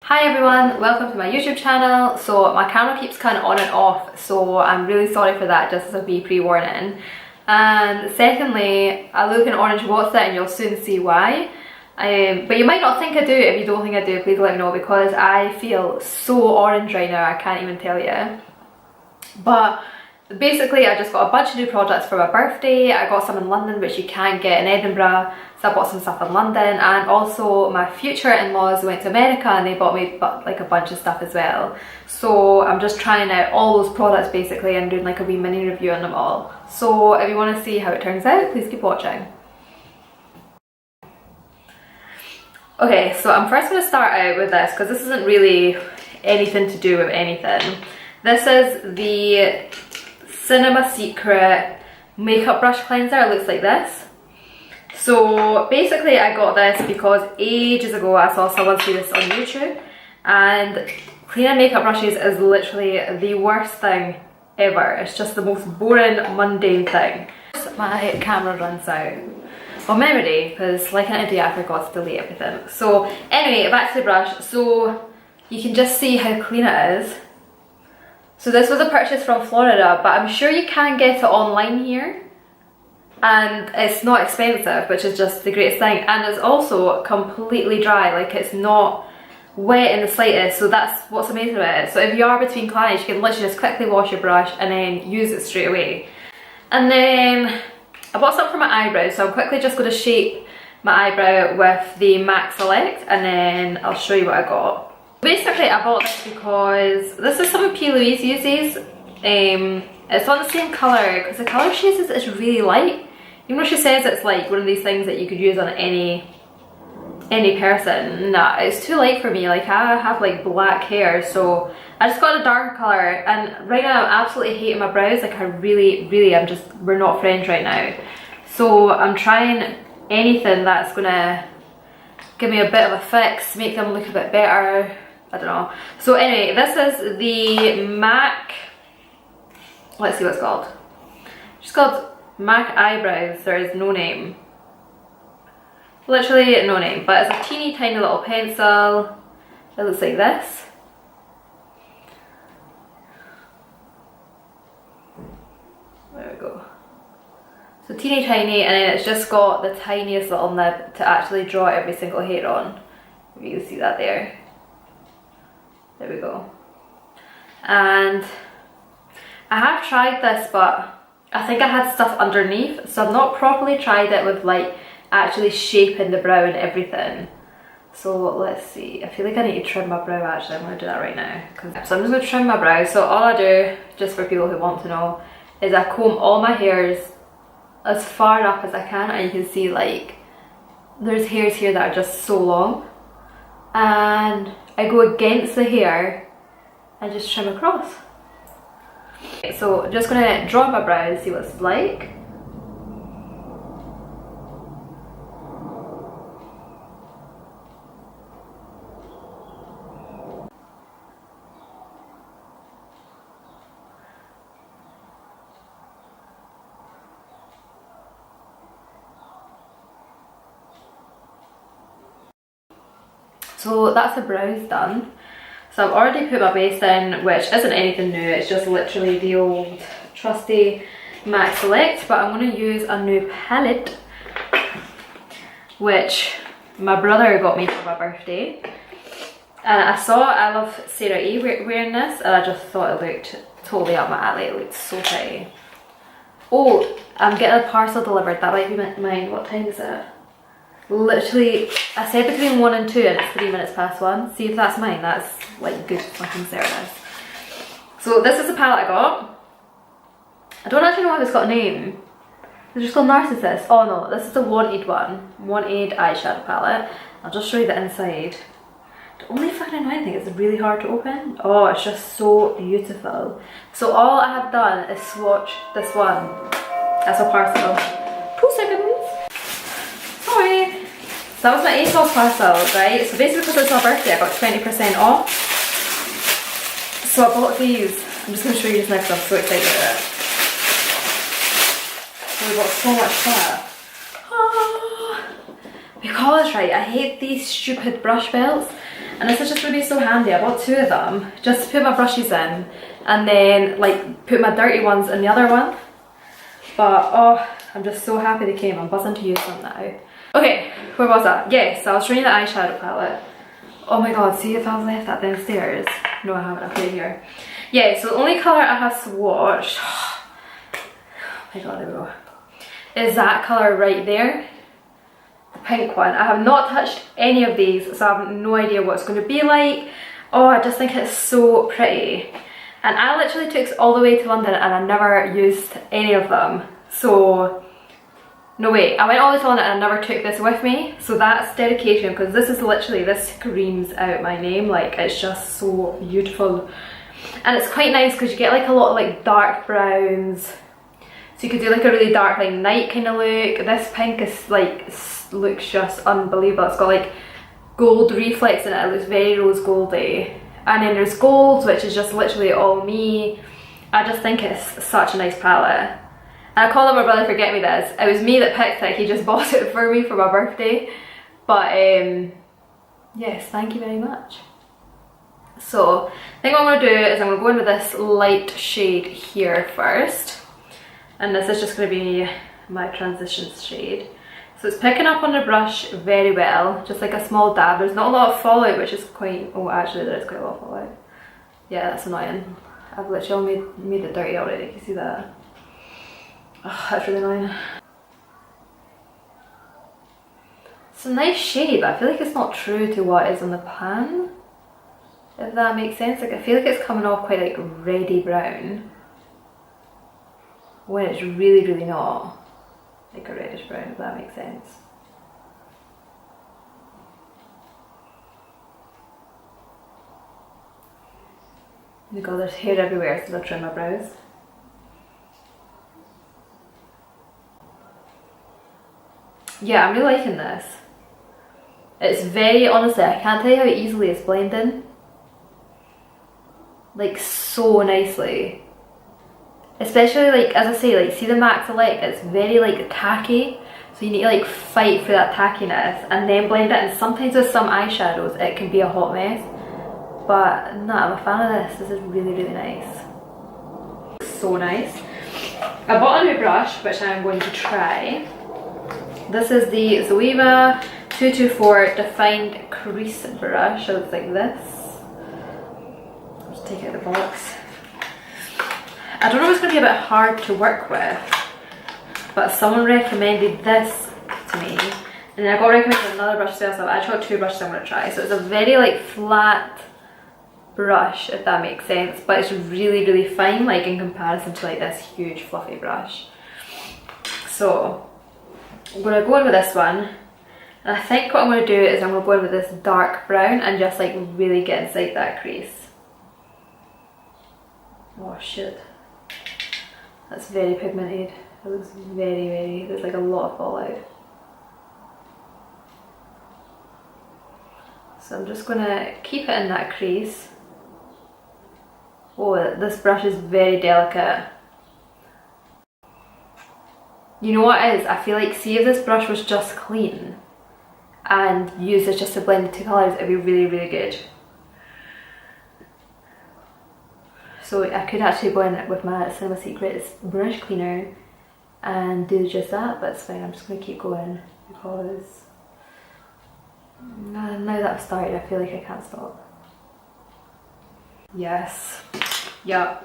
Hi everyone, welcome to my YouTube channel. So my camera keeps kind of on and off, so I'm really sorry for that, just as a wee pre-warning. And secondly, I look an orange what's it and you'll soon see why. But you might not think I do. If you don't think I do, please let me know, because I feel so orange right now, I can't even tell you. But basically I just got a bunch of new products for my birthday. I got some in London which you can't get in Edinburgh, so I bought some stuff in London, and also my future in-laws went to America and they bought me like a bunch of stuff as well. So I'm just trying out all those products basically and doing like a wee mini review on them all. So if you want to see how it turns out, please keep watching. Okay, so I'm first going to start out with this because this isn't really anything to do with anything. This is the Cinema Secret makeup brush cleanser. It looks like this. So basically I got this because ages ago I saw someone see this on YouTube, and cleaning makeup brushes is literally the worst thing ever. It's just the most boring, mundane thing. My camera runs out of memory because like an idiot I forgot to delete everything. So anyway, back to the brush. So you can just see how clean it is. So this was a purchase from Florida, but I'm sure you can get it online here. And it's not expensive, which is just the greatest thing. And it's also completely dry, like it's not wet in the slightest. So that's what's amazing about it. So if you are between clients, you can literally just quickly wash your brush and then use it straight away. And then I bought something for my eyebrows, so I'm quickly just going to shape my eyebrow with the MAC Select, and then I'll show you what I got. Basically I bought this because this is something P. Louise uses. It's not the same colour because the colour she uses is really light. Even though she says it's like one of these things that you could use on any person, nah, it's too light for me. Like I have like black hair, so I just got a darker colour, and right now I'm absolutely hating my brows. Like I really we're not friends right now. So I'm trying anything that's gonna give me a bit of a fix, make them look a bit better. I don't know. So anyway, this is the MAC, let's see what it's called. It's called MAC Eyebrows. There is no name. Literally no name, but it's a teeny tiny little pencil. It looks like this. There we go. So teeny tiny, and then it's just got the tiniest little nib to actually draw every single hair on. If you can see that there. There we go. And I have tried this, but I think I had stuff underneath, so I've not properly tried it with like actually shaping the brow and everything. So let's see. I feel like I need to trim my brow actually. I'm going to do that right now. So I'm just going to trim my brow. So all I do, just for people who want to know, is I comb all my hairs as far up as I can, and you can see like there's hairs here that are just so long, and I go against the hair and just trim across. Okay, so I'm just gonna draw my brows, see what it's like. So that's the brows done. So I've already put my base in, which isn't anything new, it's just literally the old trusty MAC Select, but I'm going to use a new palette, which my brother got me for my birthday. And I saw I Love Sarah E wearing this, and I just thought it looked totally up my alley. It looked so pretty. Oh, I'm getting a parcel delivered, that might be mine. What time is it? Literally, I said between 1 and 2 and it's 3 minutes past 1. See if that's mine. That's like good fucking service. So this is the palette I got. I don't actually know if it's got a name. It's just called Narcissus. Oh no, this is the Wanted one. Wanted eyeshadow palette. I'll just show you the inside. The only fucking annoying thing is it's really hard to open. Oh, it's just so beautiful. So all I have done is swatch this one as a parcel. 2 seconds. Sorry. So that was my ASOS parcel, right? So basically because it's my birthday, I got 20% off. So I bought these. I'm just going to show you this next, I'm so excited about it. So we got so much stuff. Because, right, I hate these stupid brush belts. And this is just going to be so handy. I bought 2 of them just to put my brushes in and then like put my dirty ones in the other one. But oh, I'm just so happy they came. I'm buzzing to use them now. Okay, where was that? Yes, I was showing you the eyeshadow palette. Oh my god, see if I've left that downstairs. No, I haven't. I'll put it here. Yeah, so the only colour I have swatched, oh my god, there we go, is that colour right there. The pink one. I have not touched any of these, so I have no idea what it's going to be like. Oh, I just think it's so pretty. And I literally took this all the way to London and I never used any of them. So, no wait, I went all the way to London and I never took this with me. So that's dedication, because this is literally, this screams out my name. Like, it's just so beautiful. And it's quite nice because you get like a lot of like dark browns. So you could do like a really dark like night kind of look. This pink is like, looks just unbelievable. It's got like gold reflex in it. It looks very rose goldy. And then there's gold, which is just literally all me. I just think it's such a nice palette. And I call it my brother forget me this. It was me that picked it. He just bought it for me for my birthday. But yes, thank you very much. So I think what I'm going to do is I'm going to go in with this light shade here first. And this is just going to be my transitions shade. So it's picking up on the brush very well, just like a small dab. There's not a lot of fallout, which is quite, oh actually there is quite a lot of fallout. Yeah, that's annoying. I've literally made it dirty already, can you see that? Oh, that's really annoying. It's a nice shade, but I feel like it's not true to what is on the pan. If that makes sense. Like I feel like it's coming off quite like reddy brown, when it's really, really not. Like a reddish brown, if that makes sense. Oh my god, there's hair everywhere since I trimmed my brows. Yeah, I'm really liking this. It's very, honestly, I can't tell you how easily it's blending. Like so nicely. Especially like, as I say, like see the MAC Select, it's very like tacky. So you need to like fight for that tackiness and then blend it. And sometimes with some eyeshadows it can be a hot mess. But no, I'm a fan of this. This is really, really nice. So nice. I bought a new brush, which I'm going to try. This is the Zoeva 224 Defined Crease Brush. It looks like this. Let's take out the box. I don't know if it's going to be a bit hard to work with, but someone recommended this to me. And then I got recommended another brush as well, so I've actually got 2 brushes I'm going to try. So it's a very like flat brush, if that makes sense, but it's really, really fine, like in comparison to like this huge fluffy brush. So I'm going to go in with this one. And I think what I'm going to do is I'm going to go in with this dark brown and just like really get inside that crease. Oh shit. That's very pigmented. It looks very, very, there's like a lot of fallout. So I'm just gonna keep it in that crease. Oh, this brush is very delicate. You know what it is? I feel like, see if this brush was just clean and used this just to blend the 2 colours, it'd be really, really good. So I could actually go in with my Cinema Secrets brush cleaner and do just that, but it's fine, I'm just going to keep going because now that I've started I feel like I can't stop. Yes. Yeah.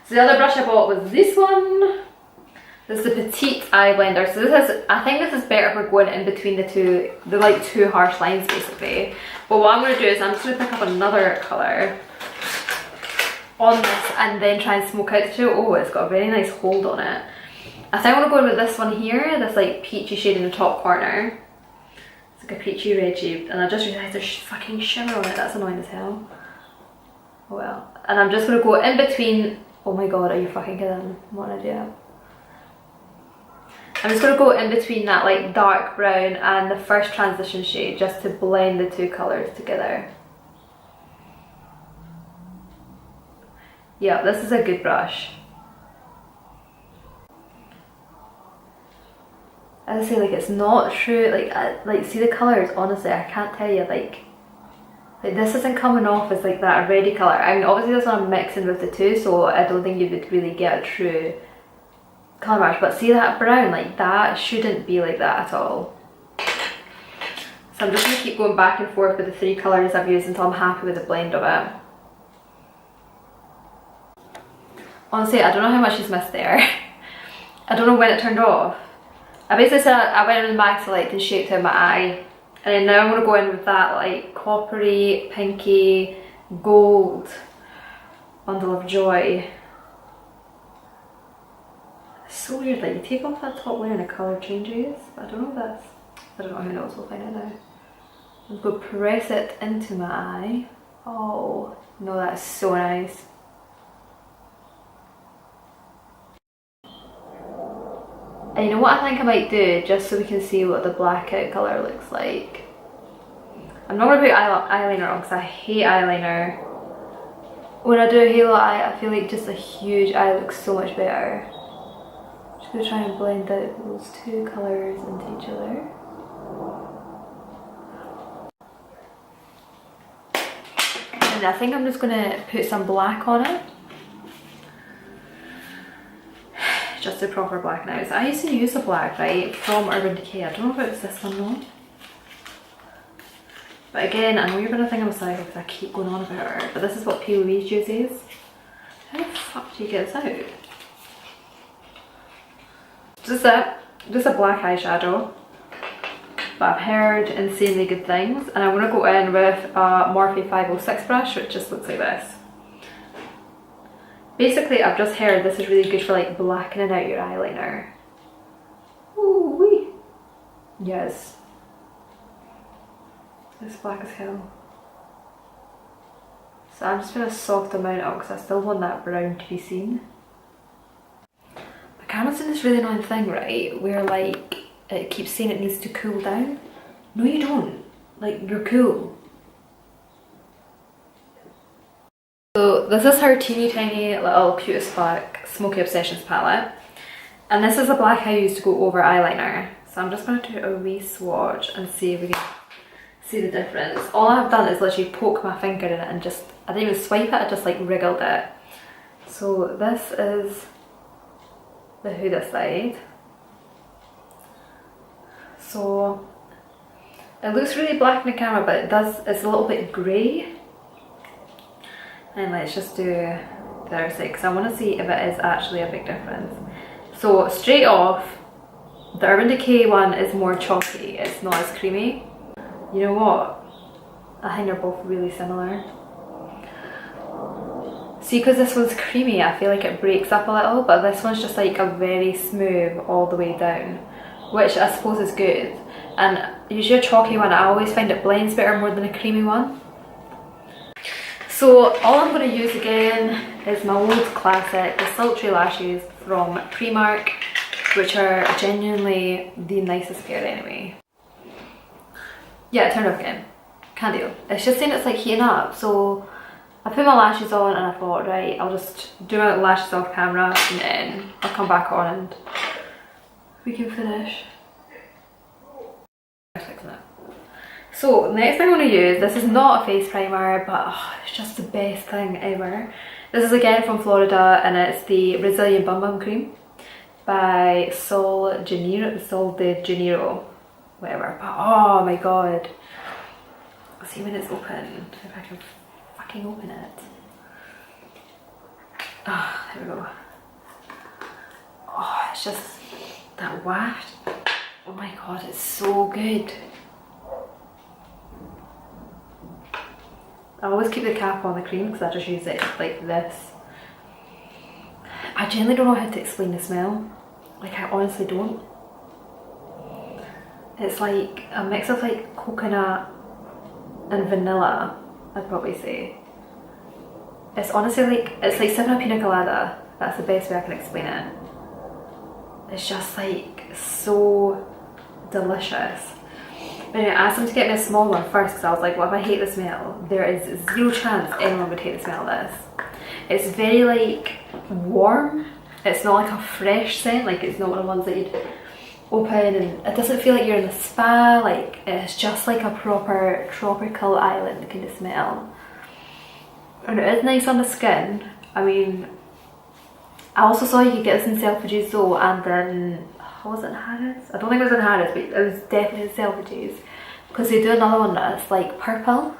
So the other brush I bought was this one. This is the Petite Eye Blender. So this is, I think this is better for going in between the like 2 harsh lines basically. But what I'm going to do is I'm just going to pick up another colour on this and then try and smoke out the 2. Oh, it's got a very nice hold on it. I think I'm going to go in with this one here, this like peachy shade in the top corner. It's like a peachy red shade, and I just realised there's fucking shimmer on it. That's annoying as hell. Oh well. And I'm just going to go in between. Oh my god, are you fucking kidding? What an idea. I'm just going to go in between that like dark brown and the first transition shade just to blend the 2 colours together. Yeah, this is a good brush. As I say, like it's not true, like see the colours, honestly I can't tell you like Like this isn't coming off as like that reddy colour. I mean obviously this one I'm mixing with the two, so I don't think you would really get a true colour match, but see that brown, like that shouldn't be like that at all. So I'm just going to keep going back and forth with the three colours I've used until I'm happy with the blend of it. Honestly, I don't know how much she's missed there. I don't know when it turned off. I basically said I went in with Max Light and shaped out my eye. And then now I'm going to go in with that like coppery, pinky, gold bundle of joy. It's so weird, like you take off that top layer and the colour changes. I don't know if that's, I don't know, who knows, we'll find out now. I'm going to press it into my eye. Oh, no, that's so nice. And you know what I think I might do, just so we can see what the blackout colour looks like? I'm not going to put eyeliner on because I hate eyeliner. When I do a halo eye, I feel like just a huge eye looks so much better. Just going to try and blend out those two colours into each other. And I think I'm just going to put some black on it. Just a proper black now. So I used to use a black, right, from Urban Decay. I don't know if it was this one though. But again, I know you're going to think I'm a psycho because I keep going on about her. But this is what POV uses. How the fuck do you get this out? Just a black eyeshadow. But I've heard insanely good things. And I want to go in with a Morphe 506 brush, which just looks like this. Basically, I've just heard this is really good for like blackening out your eyeliner. Ooh wee. Yes. It's black as hell. So I'm just going to soft amount out because I still want that brown to be seen. My camera's doing this really annoying thing, right, where like it keeps saying it needs to cool down. No you don't. Like you're cool. So this is her teeny tiny little cute as fuck Smoky Obsessions palette. And this is the black I used to go over eyeliner. So I'm just going to do a wee swatch and see if we can see the difference. All I've done is literally poke my finger in it and just, I didn't even swipe it, I just like wriggled it. So this is the Huda side. So it looks really black in the camera, but it's a little bit grey. And let's just do the other side because I want to see if it is actually a big difference. So straight off, the Urban Decay one is more chalky, it's not as creamy. You know what? I think they're both really similar. See, because this one's creamy, I feel like it breaks up a little, but this one's just like a very smooth all the way down, which I suppose is good. And usually a chalky one, I always find it blends better more than a creamy one. So all I'm going to use again is my old classic, the Sultry Lashes from Primark, which are genuinely the nicest pair anyway. Yeah, it turned off again. Can't deal. It's just saying it's like heating up. So I put my lashes on and I thought, right, I'll just do my lashes off camera and then I'll come back on and we can finish. So next thing I'm going to use, this is not a face primer, but oh, it's just the best thing ever. This is again from Florida and it's the Brazilian Bum Bum Cream by Sol de Janeiro, whatever. But oh my god. Let's see when it's open, if I can fucking open it. Ah, oh, there we go. Oh, it's just that waft. Oh my god, it's so good. I always keep the cap on the cream because I just use it like this. I genuinely don't know how to explain the smell. Like I honestly don't. It's like a mix of like coconut and vanilla, I'd probably say. It's honestly like, it's like sipping a pina colada. That's the best way I can explain it. It's just like so delicious. But anyway, I asked them to get me a small one first because I was like, what if I hate the smell? There is zero chance anyone would hate the smell of this. It's very like warm. It's not like a fresh scent, like it's not one of the ones that you'd open and it doesn't feel like you're in a spa, like it's just like a proper tropical island kind of smell. And it is nice on the skin. I mean, I also saw you could get this in Selfridges though, and then, was it in Harrods? I don't think it was in Harrods, but it was definitely in Selfridges, because they do another one that's like purple.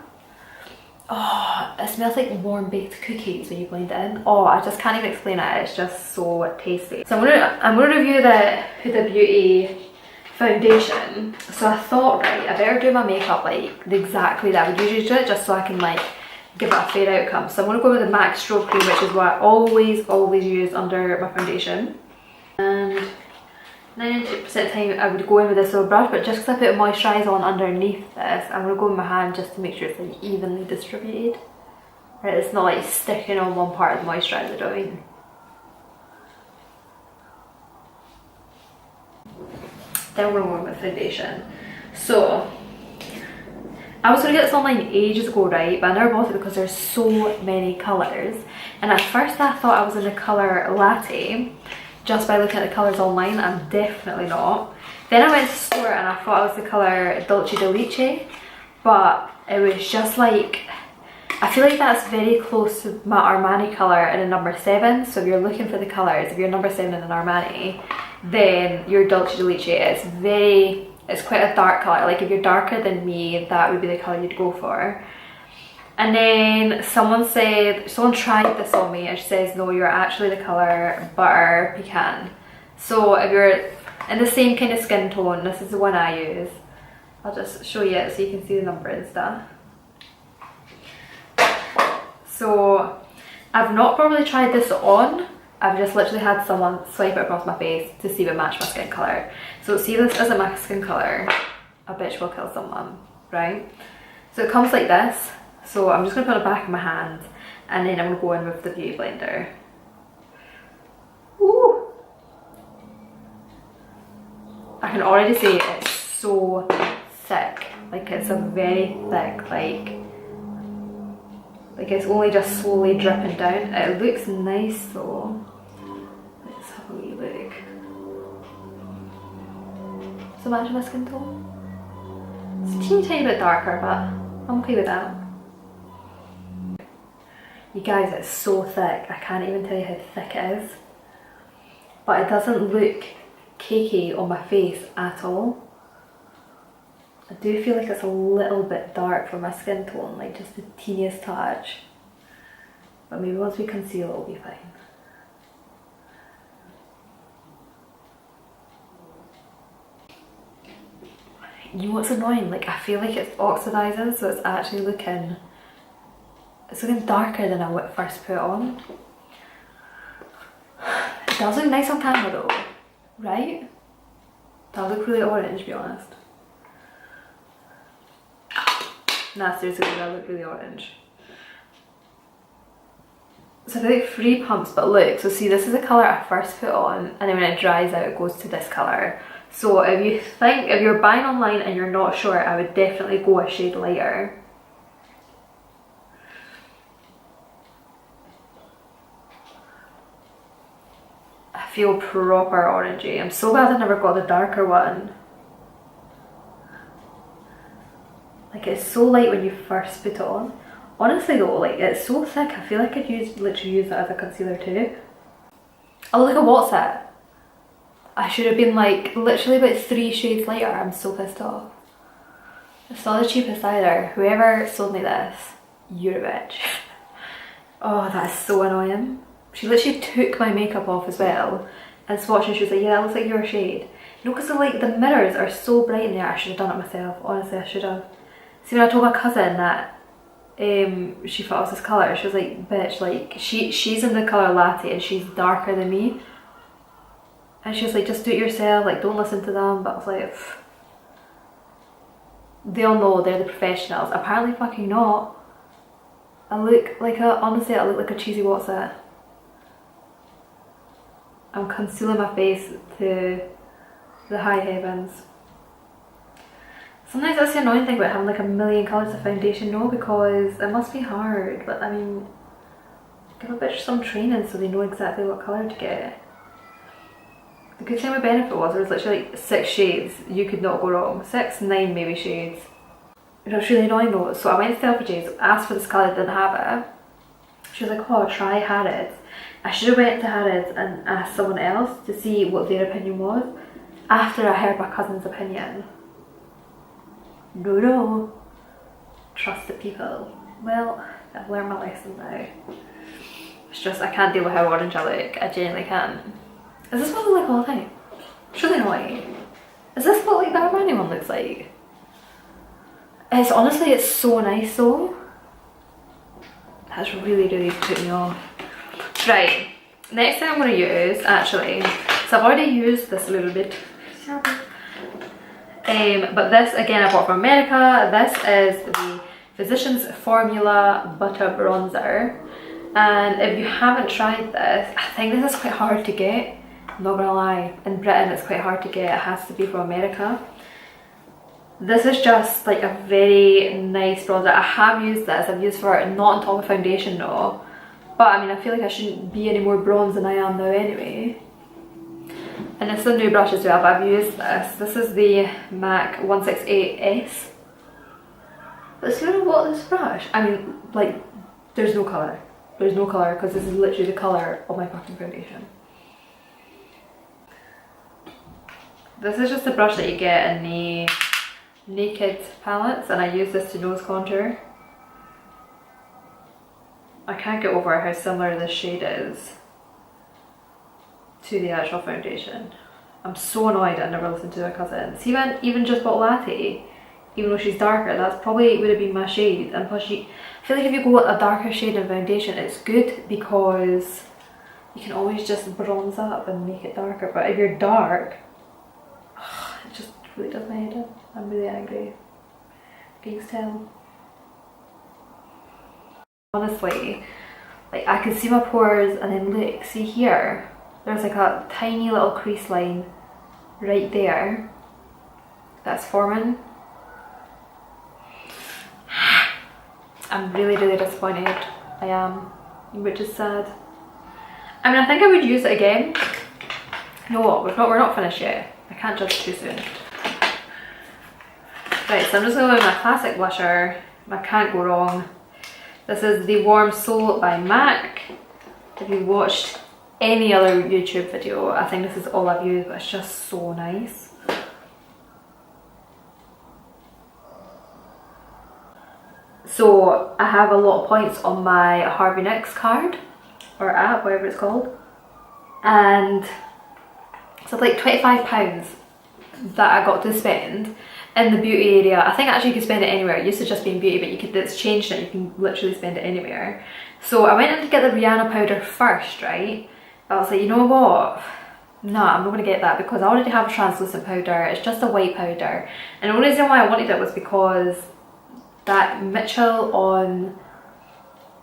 Oh, it smells like warm baked cookies when you blend it in. Oh, I just can't even explain it, it's just so tasty. So I'm gonna review the Huda Beauty foundation. So I thought, right, I better do my makeup like exactly that I would usually do it, just so I can like give it a fair outcome. So I'm going to go with the MAC Strobe cream, which is what I always use under my foundation. And 90% of the time I would go in with this little brush, but just because I put moisturiser on underneath this, I'm going to go with my hand just to make sure it's like evenly distributed. Right, it's not like sticking on one part of the moisturiser, don't you? Then we're going with foundation. So I was going to get this online ages ago, right, but I never bought it because there's so many colours. And at first I thought I was in the colour Latte, just by looking at the colours online. I'm definitely not. Then I went to the store and I thought I was the colour Dolce de Leche, but it was just like, I feel like that's very close to my Armani colour in a number 7. So if you're looking for the colours, if you're number 7 in an Armani, then your Dolce de Leche, it's quite a dark colour. Like if you're darker than me, that would be the colour you'd go for. And then someone tried this on me and she says, no, you're actually the colour Butter Pecan. So if you're in the same kind of skin tone, this is the one I use. I'll just show you it so you can see the number and stuff. So I've not probably tried this on. I've just literally had someone swipe it across my face to see if it matched my skin colour. So see, this isn't my skin colour. A bitch will kill someone, right? So it comes like this. So I'm just going to put it back in my hand and then I'm going to go in with the Beauty Blender. Ooh! I can already say it's so thick. Like it's a very thick, like it's only just slowly dripping down. It looks nice though. Let's have a wee look. So match my skin tone. It's a teeny tiny bit darker, but I'm okay with that. You guys, it's so thick. I can't even tell you how thick it is. But it doesn't look cakey on my face at all. I do feel like it's a little bit dark for my skin tone, like just the teeniest touch. But maybe once we conceal it'll be fine. You know what's annoying? Like I feel like it's oxidizing, so it's actually looking darker than I would first put it on. It does look nice on camera though, right? It does look really orange, to be honest. Nah, seriously, that look really orange. So I feel like 3 pumps, but look, so see, this is the colour I first put on, and then when it dries out it goes to this colour. So if you're buying online and you're not sure, I would definitely go a shade lighter. I feel proper orangey. I'm so glad I never got the darker one. Like it's so light when you first put it on. Honestly though, like it's so thick, I feel like I'd literally use that as a concealer too. Oh look at what's it. I should have been like literally about 3 shades lighter. I'm so pissed off. It's not the cheapest either. Whoever sold me this, you're a bitch. Oh, that's so annoying. She literally took my makeup off as well and swatched and she was like, yeah, that looks like your shade. You know, because like the mirrors are so bright in there. I should have done it myself. Honestly, I should have. See, when I told my cousin that she thought it was this colour, she was like, bitch, like she's in the colour Latte and she's darker than me. And she was like, just do it yourself, like don't listen to them. But I was like, pff. They all know, they're the professionals. Apparently fucking not. I look like honestly I look like a cheesy what's it. I'm concealing my face to the high heavens. Sometimes that's the annoying thing about having like a million colours of foundation, no, because it must be hard, but I mean, give a bitch some training so they know exactly what colour to get. The good thing with Benefit was there was literally like 6 shades. You could not go wrong. 6, 9 maybe shades. It was really annoying though. So I went to Tilbury, asked for this colour, didn't have it. She was like, oh, try Harrods. I should have went to Harrods and asked someone else to see what their opinion was after I heard my cousin's opinion. No. Trust the people. Well, I've learned my lesson now. It's just, I can't deal with how orange I look. I genuinely can't. Is this what I look like all the time? Surely not. Is this what like that Armani one looks like? It's honestly, it's so nice though. That's really, really put me off. Right, next thing I'm going to use, actually, so I've already used this a little bit. But this, again, I bought from America. This is the Physicians Formula Butter Bronzer. And if you haven't tried this, I think this is quite hard to get. I'm not gonna lie, in Britain it's quite hard to get. It has to be from America. This is just like a very nice bronzer. I have used this. I've used for it not on top of foundation though. But I mean, I feel like I shouldn't be any more bronze than I am now anyway. And it's a new brush as well, but I've used this. This is the MAC 168S. Let's see what this brush. I mean, like, there's no colour. There's no colour because this is literally the colour of my fucking foundation. This is just the brush that you get in the Naked palettes, and I use this to nose contour. I can't get over how similar this shade is to the actual foundation. I'm so annoyed I never listened to my cousin. See, even just bought Latte, even though she's darker, that's probably would have been my shade. And plus, I feel like if you go with a darker shade in foundation, it's good because you can always just bronze up and make it darker. But if you're dark, it just really does my head in. I'm really angry. Can you tell? Honestly, like I can see my pores, and then look, see here, there's like a tiny little crease line right there that's forming. I'm really, really disappointed. I am, which is sad. I mean, I think I would use it again. You know what? We're not finished yet. I can't judge too soon. Right, so I'm just going to go with my classic blusher. I can't go wrong. This is the Warm Soul by MAC. If you've watched any other YouTube video, I think this is all I've used, but it's just so nice. So I have a lot of points on my Harvey Nicks card, or app, whatever it's called. And so it's like £25 that I got to spend in the beauty area. I think actually you can spend it anywhere. It used to just be in beauty, but it's changed it. You can literally spend it anywhere. So I went in to get the Rihanna powder first, right? But I was like, you know what? No, I'm not going to get that because I already have a translucent powder. It's just a white powder. And the only reason why I wanted it was because that Mitchell on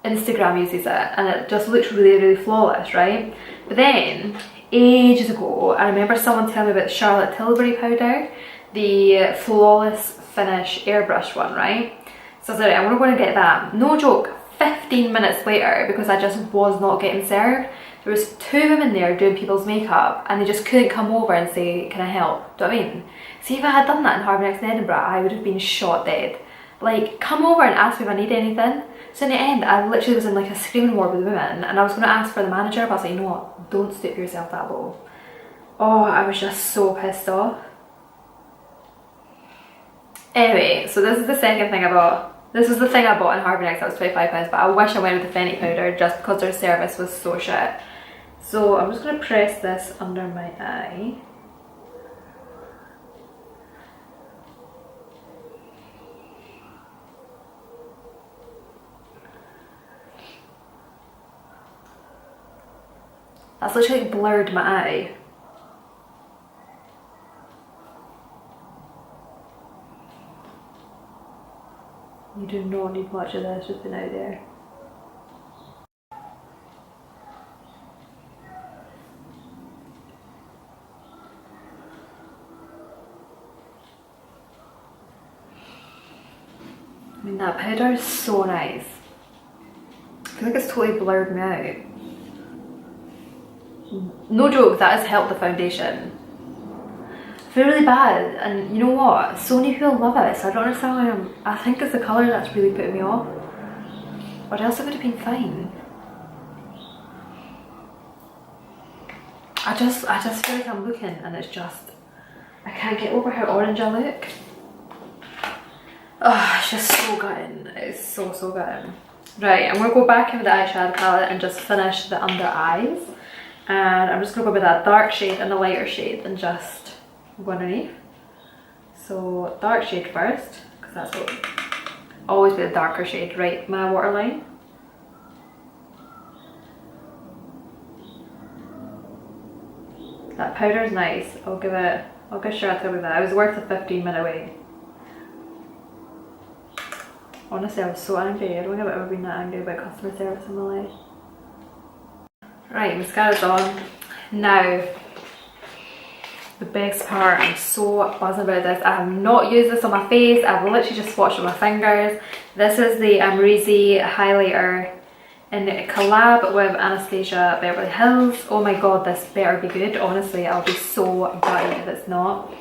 Instagram uses it and it just looks really, really flawless, right? But then, ages ago, I remember someone telling me about the Charlotte Tilbury powder, the Flawless Finish airbrush one, right? So I was like, I'm going to get that. No joke, 15 minutes later, because I just was not getting served, there was 2 women there doing people's makeup and they just couldn't come over and say, can I help? Do you know what I mean? See, if I had done that in Harvey Nicks in Edinburgh, I would have been shot dead. Like, come over and ask me if I need anything. So in the end, I literally was in like a screaming war with the women, and I was going to ask for the manager, but I was like, you know what, don't stoop yourself that low. Oh, I was just so pissed off. Anyway, so this is the second thing I bought. This was the thing I bought in Harvey Nicks that was £25, but I wish I went with the Fenty powder just because their service was so shit. So I'm just going to press this under my eye. That's literally blurred my eye. You do not need much of this just been out there. I mean, that powder is so nice. I feel like it's totally blurred me out. no joke, that has helped the foundation. I feel really bad, and you know what? So many people love it, so I don't understand why I think it's the colour that's really putting me off. Or else it would have been fine. I just feel like I'm looking and it's just, I can't get over how orange I look. Oh, it's just so gutting. It's so gutting. Right, I'm gonna go back in with the eyeshadow palette and just finish the under eyes. And I'm just gonna go with that dark shade and the lighter shade and just go underneath. So dark shade first, because that's what always be the darker shade, right? My waterline. That powder is nice. I'll give Charlotte with that. It was worth the 15-minute wait. Honestly, I was so angry. I don't think I've ever been that angry about customer service in my life. Right, mascara's on. Now, the best part, I'm so buzzing about this. I have not used this on my face. I've literally just swatched with my fingers. This is the Amrezy highlighter in collab with Anastasia Beverly Hills. Oh my god, this better be good. Honestly, I'll be so gutted if it's not.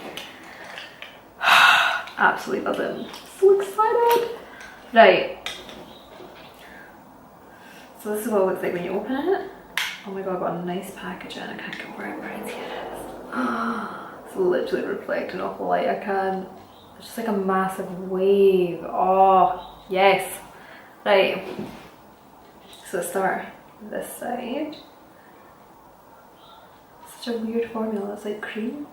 Absolutely buzzing. So excited. Right. So this is what it looks like when you open it. Oh my god, I've got a nice packaging. I can't get over it. Where is it? It's literally reflecting off the light. I can. It's just like a massive wave. Oh, yes. Right. So let's start this side. Such a weird formula. It's like cream.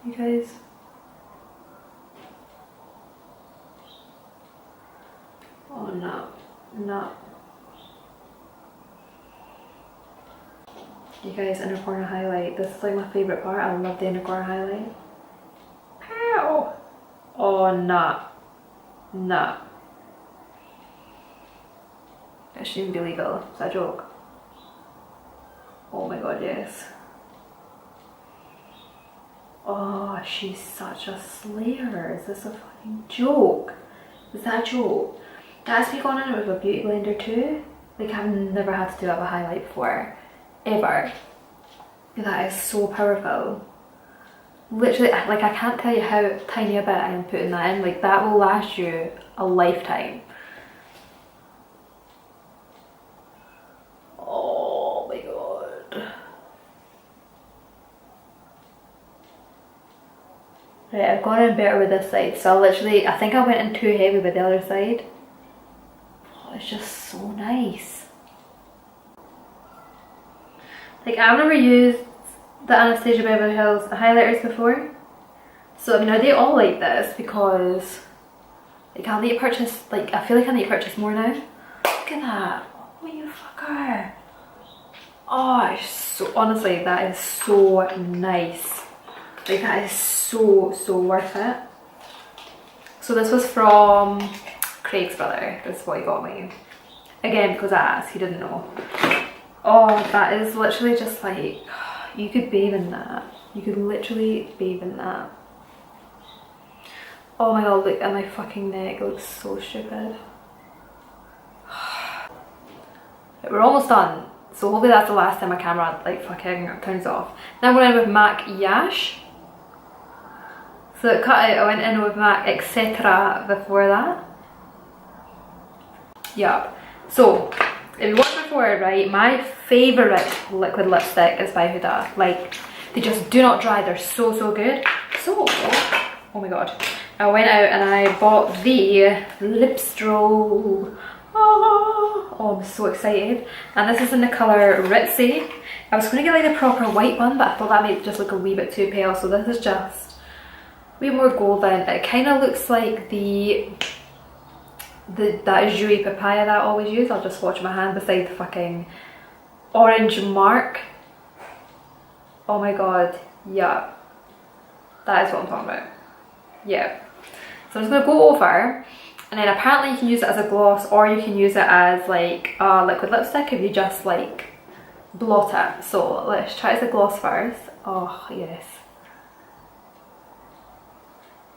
You guys. Oh no, no. You guys, inner corner highlight. This is like my favourite part. I love the inner corner highlight. Pow! Oh, nah. Nah. That shouldn't be legal. Is that a joke? Oh my god, yes. Oh, she's such a slayer. Is this a fucking joke? Is that a joke? That has me gone in it with a beauty blender too. Like, I've never had to do that with a highlight before. Ever. That is so powerful. Literally, like, I can't tell you how tiny a bit I am putting that in. Like, that will last you a lifetime. Oh my god. Right, I've gone in better with this side. So literally, I think I went in too heavy with the other side. Oh, it's just so nice. Like, I've never used the Anastasia Beverly Hills highlighters before. So, I mean, are they all like this? Because, like, I need to purchase, like, I feel like I need to purchase more now. Look at that. Oh, you fucker. Oh, it's so, honestly, that is so nice. Like, that is so worth it. So this was from Craig's brother. This is what he got me. Again, because I asked, he didn't know. Oh, that is literally just like, you could bathe in that. You could literally bathe in that. Oh my god, look at my fucking neck. It looks so stupid. We're almost done. So hopefully that's the last time my camera like fucking turns off. Now I'm going in with MAC Yash. So it cut out, I went in with MAC etc. before that. Yup. So if you watched before, right, my favourite liquid lipstick is by Huda. Like, they just do not dry, they're so good. So, oh my god, I went out and I bought the lip strobe. Oh, I'm so excited. And this is in the colour Ritzy. I was going to get like the proper white one, but I thought that made it just look a wee bit too pale, so this is just a wee more golden. It kind of looks like that Jouy papaya that I always use. I'll just swatch my hand beside the fucking orange mark. Oh my god, yeah. That is what I'm talking about. Yeah. So I'm just going to go over, and then apparently you can use it as a gloss, or you can use it as like a liquid lipstick if you just like blot it. So let's try it as a gloss first. Oh yes.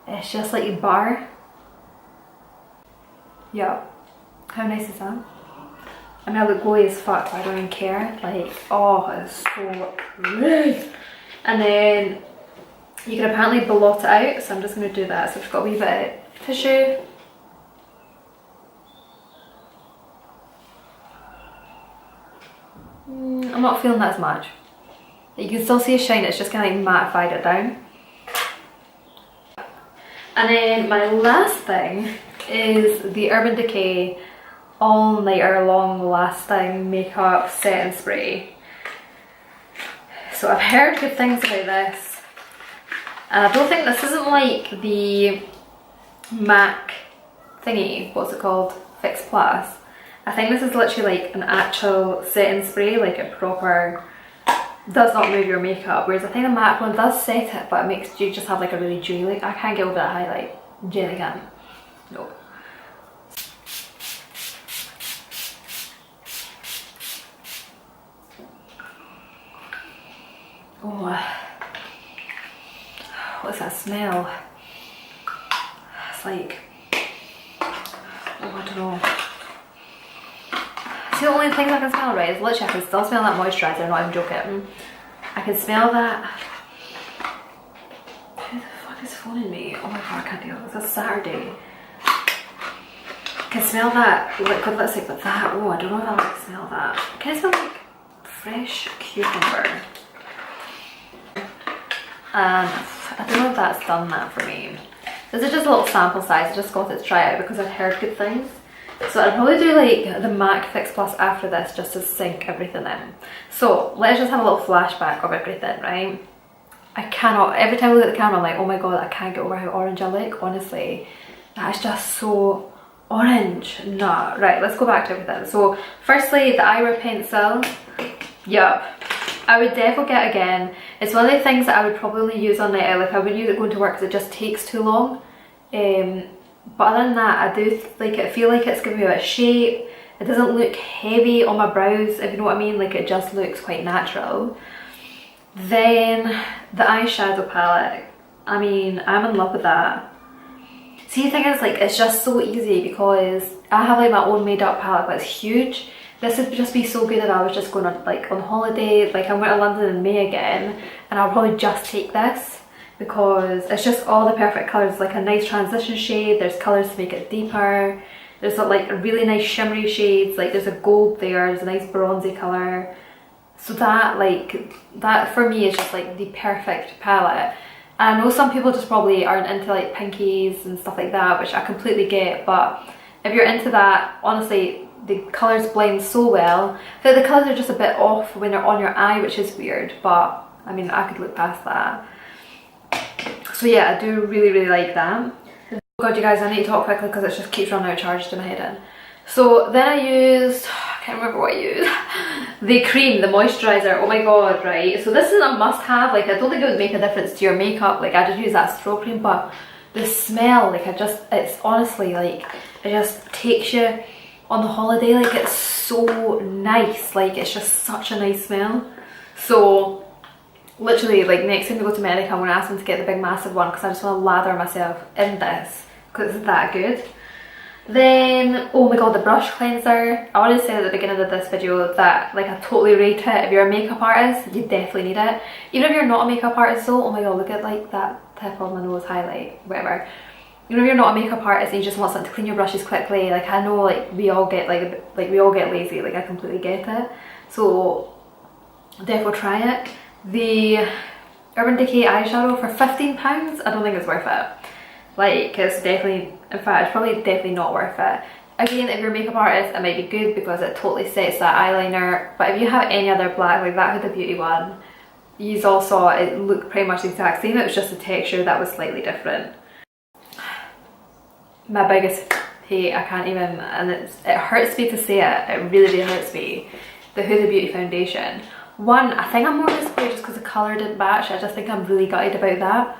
It's just like butter. Yeah. How nice is that? I mean, I look glowy as fuck, but I don't even care. Like, oh, it's so pretty. And then you can apparently blot it out, so I'm just going to do that. So I've just got a wee bit of tissue. I'm not feeling that as much. You can still see a shine, it's just kind of like mattified it down. And then my last thing is the Urban Decay All Nighter Long Lasting Makeup Setting Spray. So I've heard good things about this, and I don't think this isn't like the MAC thingy, what's it called, Fix Plus. I think this is literally like an actual setting spray, like a proper, does not move your makeup, whereas I think the MAC one does set it, but it makes you just have like a really dewy look. I can't get over that highlight, genuinely can't, no. Oh, what's that smell? It's like, oh, I don't know. See, the only things I can smell, right, is literally I can still smell that moisturiser, I'm not even joking. I can smell that. Who the fuck is phoning me? Oh my god, I can't deal with this. It's a Saturday. I can smell that liquid lipstick, but that, oh, I don't know if I like to smell that. Can I smell like fresh cucumber? And I don't know if that's done that for me. This is just a little sample size, I just got it to try out because I've heard good things. So I'd probably do like the MAC Fix Plus after this just to sink everything in. So let's just have a little flashback of everything, right? I cannot, every time I look at the camera I'm like, oh my god, I can't get over how orange I look, honestly. That's just so orange. Nah, right, let's go back to everything. So firstly, the eyebrow pencil, yup. I would definitely get again. It's one of the things that I would probably use on night out. Like I wouldn't use it going to work because it just takes too long. But other than that, I do like it. I feel like it's giving me a bit of shape. It doesn't look heavy on my brows, if you know what I mean. Like it just looks quite natural. Then the eyeshadow palette. I mean, I'm in love with that. See, the thing is, like, it's just so easy because I have like my own made up palette, but it's huge. This would just be so good if I was just going on like on holiday. Like I'm going to London in May again, and I'll probably just take this because it's just all the perfect colours. Like a nice transition shade, there's colours to make it deeper, there's like really nice shimmery shades, like there's a gold there, there's a nice bronzy colour. So that, like, that for me is just like the perfect palette. And I know some people just probably aren't into like pinkies and stuff like that, which I completely get, but if you're into that, honestly, the colours blend so well. I feel like the colours are just a bit off when they're on your eye, which is weird, but I mean, I could look past that. So yeah, I do really like that. Oh god, you guys, I need to talk quickly because it just keeps running out of charge to my head in. So then I used, I can't remember what I used, the cream, the moisturiser. Oh my god, right, so this is a must have. Like I don't think it would make a difference to your makeup, like I just use that Strobe cream, but the smell, like it's honestly like, it just takes you on the holiday. Like it's so nice, like it's just such a nice smell. So literally, like next time we go to America, I'm going to ask them to get the big massive one because I just want to lather myself in this because it's that good. Then, oh my god, the brush cleanser. I want to say at the beginning of this video that like I totally rate it. If you're a makeup artist, you definitely need it. Even if you're not a makeup artist though, oh my god, look at like that tip of my nose highlight, whatever. You know, if you're not a makeup artist and you just want something to clean your brushes quickly, like I know like we all get we all get lazy, like I completely get it. So definitely try it. The Urban Decay eyeshadow for £15, I don't think it's worth it. Like it's definitely, in fact it's probably definitely not worth it. Again, if you're a makeup artist it might be good because it totally sets that eyeliner, but if you have any other black, like that Huda Beauty one, you all saw it looked pretty much the exact same, it was just the texture that was slightly different. My biggest hate, I can't even, and it hurts me to say it, it really hurts me, the Huda Beauty foundation. One, I think I'm more disappointed just because the colour didn't match. I just think I'm really gutted about that.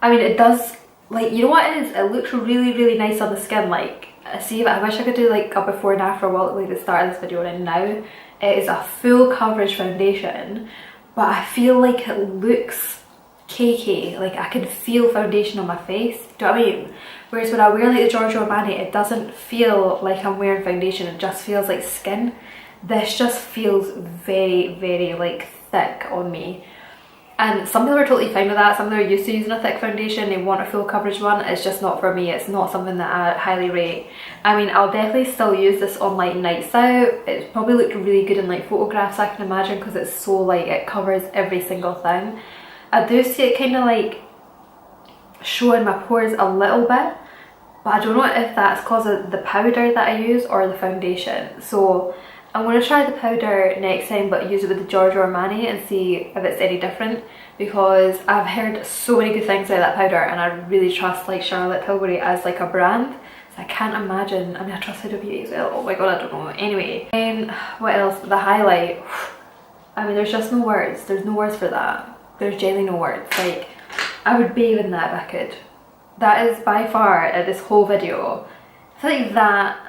I mean, it does, like, you know what it is? It looks really nice on the skin. Like, see, I wish I could do like a before and after while like the start of this video and now. It is a full coverage foundation, but I feel like it looks cakey. Like I could feel foundation on my face. Do you know what I mean? Whereas when I wear like the Giorgio Armani, it doesn't feel like I'm wearing foundation, it just feels like skin. This just feels very, very like thick on me. And some people are totally fine with that. Some people are used to using a thick foundation, they want a full coverage one. It's just not for me. It's not something that I highly rate. I mean, I'll definitely still use this on like nights out. It's probably looked really good in like photographs, I can imagine, because it's so like, it covers every single thing. I do see it kind of like showing my pores a little bit, but I don't know if that's because of the powder that I use or the foundation. So I'm going to try the powder next time, but use it with the Giorgio Armani and see if it's any different, because I've heard so many good things about that powder and I really trust like Charlotte Tilbury as like a brand. So I can't imagine, I mean I trust Huda Beauty as well, oh my god, I don't know. Anyway, what else? The highlight, I mean there's just no words, there's no words for that. There's genuinely no words, like I would bathe in that if I could. That is by far, this whole video, I feel like that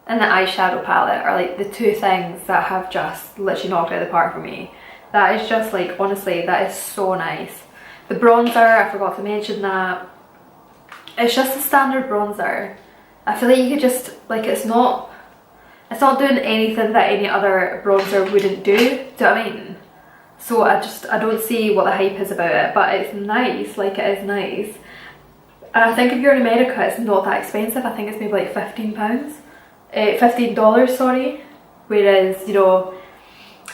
and the eyeshadow palette are like the two things that have just literally knocked out of the park for me. That is just like, honestly, that is so nice. The bronzer, I forgot to mention that. It's just a standard bronzer. I feel like you could just, like, it's not doing anything that any other bronzer wouldn't do. Do you know what I mean? So I don't see what the hype is about it, but it's nice, like it is nice. And I think if you're in America, it's not that expensive. I think it's maybe like £15. $15, sorry. Whereas, you know,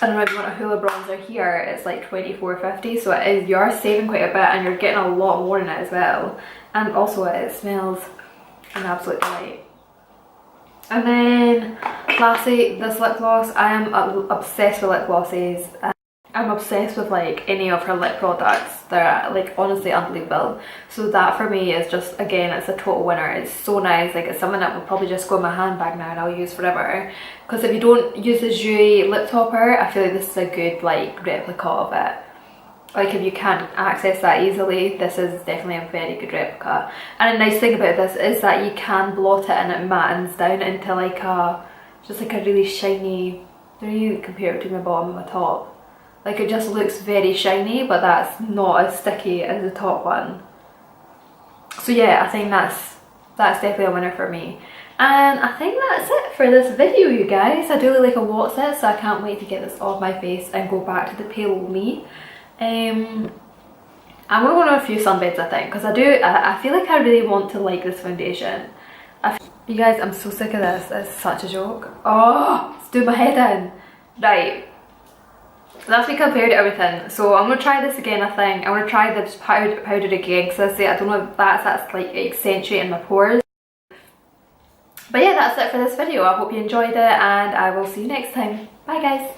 I don't know, if you want a Hula bronzer here, it's like $24.50. So it is, you are saving quite a bit and you're getting a lot more in it as well. And also it smells an absolute delight. And then lastly, this lip gloss. I am obsessed with lip glosses. I'm obsessed with like any of her lip products. They're like honestly unbelievable. So that for me is just, again, it's a total winner. It's so nice. Like it's something that will probably just go in my handbag now and I'll use forever. Because if you don't use the Jouer lip topper, I feel like this is a good like replica of it. Like if you can't access that easily, this is definitely a very good replica. And a nice thing about this is that you can blot it and it mattens down into like a, just like a really shiny, I don't even compare it to my bottom and my top. Like it just looks very shiny, but that's not as sticky as the top one. So yeah, I think that's definitely a winner for me. And I think that's it for this video, you guys. I do look like a what's it, so I can't wait to get this off my face and go back to the pale me. I'm gonna go on a few sunbeds, I think, because I feel like I really want to like this foundation. You guys, I'm so sick of this. It's such a joke. Oh, it's doing my head in. Right. That's me compared to everything. So I'm gonna try this again, I think. I'm gonna try this powder again, because I don't know if that's like accentuating my pores. But yeah, that's it for this video. I hope you enjoyed it and I will see you next time. Bye guys.